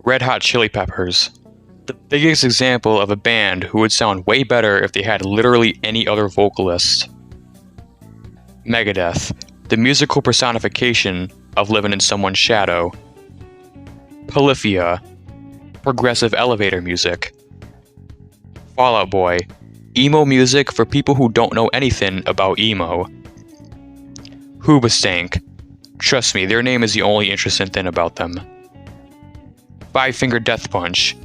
Red Hot Chili Peppers. The biggest example of a band who would sound way better if they had literally any other vocalist. Megadeth, the musical personification of living in someone's shadow. Polyphia, progressive elevator music. Fall Out Boy, emo music for people who don't know anything about emo. Hoobastank, trust me, their name is the only interesting thing about them. Five Finger Death Punch,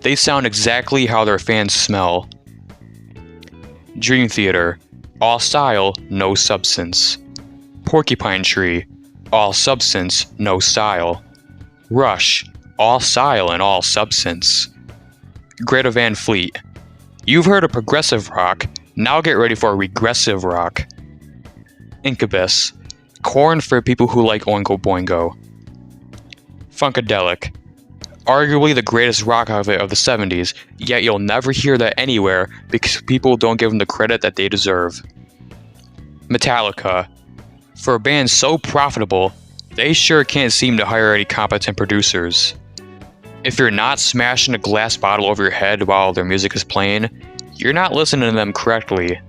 they sound exactly how their fans smell. Dream Theater, all style, no substance. Porcupine Tree, all substance, no style. Rush, all style and all substance. Greta Van Fleet, you've heard of progressive rock, now get ready for regressive rock. Incubus, Korn for people who like Oingo Boingo. Funkadelic, arguably the greatest rock outfit of the 70s, yet you'll never hear that anywhere because people don't give them the credit that they deserve. Metallica, for a band so profitable, they sure can't seem to hire any competent producers. If you're not smashing a glass bottle over your head while their music is playing, you're not listening to them correctly.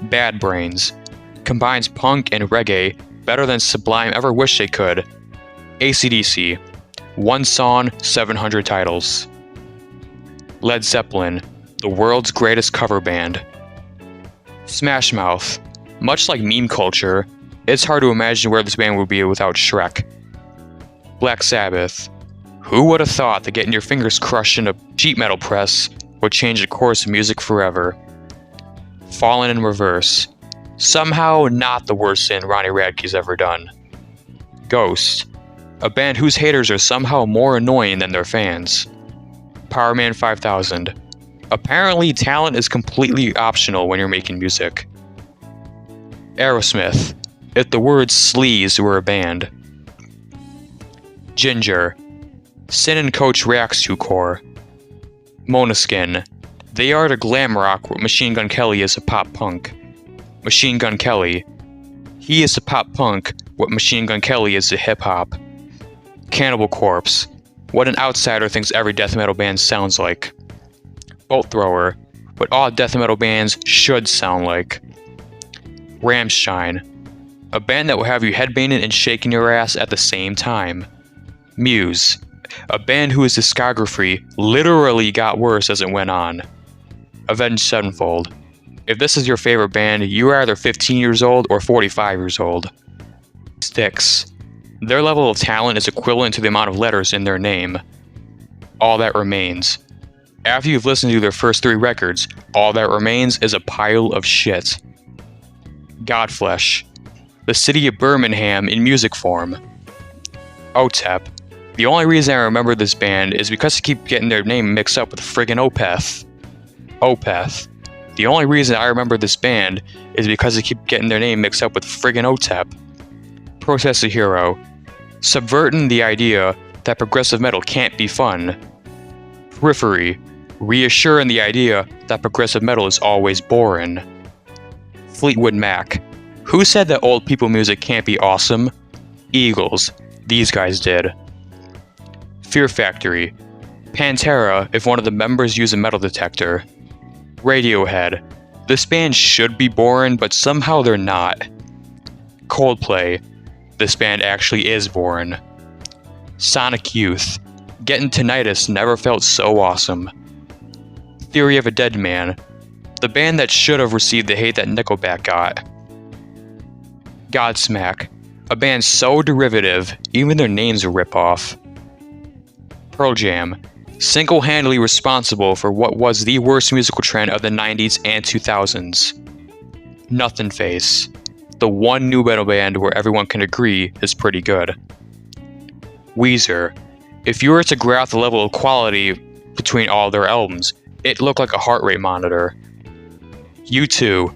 Bad Brains, combines punk and reggae better than Sublime ever wished they could. AC/DC, one song, 700 titles. Led Zeppelin, the world's greatest cover band. Smash Mouth, much like meme culture, it's hard to imagine where this band would be without Shrek. Black Sabbath, who would have thought that getting your fingers crushed in a sheet metal press would change the course of music forever? Fallen in Reverse, somehow not the worst thing Ronnie Radke's ever done. Ghost, a band whose haters are somehow more annoying than their fans. Powerman 5000, apparently talent is completely optional when you're making music. Aerosmith, if the word sleaze were a band. Ginger, Sin and Coach reacts to core. Måneskin, they are the glam rock what Machine Gun Kelly is a pop punk. Machine Gun Kelly, he is a pop punk what Machine Gun Kelly is to hip hop. Cannibal Corpse, what an outsider thinks every death metal band sounds like. Bolt Thrower, what all death metal bands should sound like. Rammstein, a band that will have you headbanging and shaking your ass at the same time. Muse, a band whose discography literally got worse as it went on. Avenged Sevenfold, if this is your favorite band, you are either 15 years old or 45 years old. Styx, their level of talent is equivalent to the amount of letters in their name. All That Remains, after you've listened to their first 3 records, All That Remains is a pile of shit. Godflesh, the city of Birmingham in music form. OTEP, the only reason I remember this band is because I keep getting their name mixed up with friggin' Opeth. Opeth, the only reason I remember this band is because I keep getting their name mixed up with friggin' OTEP. Process a Hero, subverting the idea that progressive metal can't be fun. Periphery, reassuring the idea that progressive metal is always boring. Fleetwood Mac, who said that old people music can't be awesome? Eagles, these guys did. Fear Factory, Pantera if one of the members used a metal detector. Radiohead, this band should be boring but somehow they're not. Coldplay, this band actually is boring. Sonic Youth, getting tinnitus never felt so awesome. Theory of a Dead Man, the band that should have received the hate that Nickelback got. Godsmack, a band so derivative, even their names a ripoff. Pearl Jam, single-handedly responsible for what was the worst musical trend of the 90s and 2000s. Nothing Face, the one new metal band where everyone can agree is pretty good. Weezer, if you were to graph the level of quality between all their albums, it looked like a heart rate monitor. U2,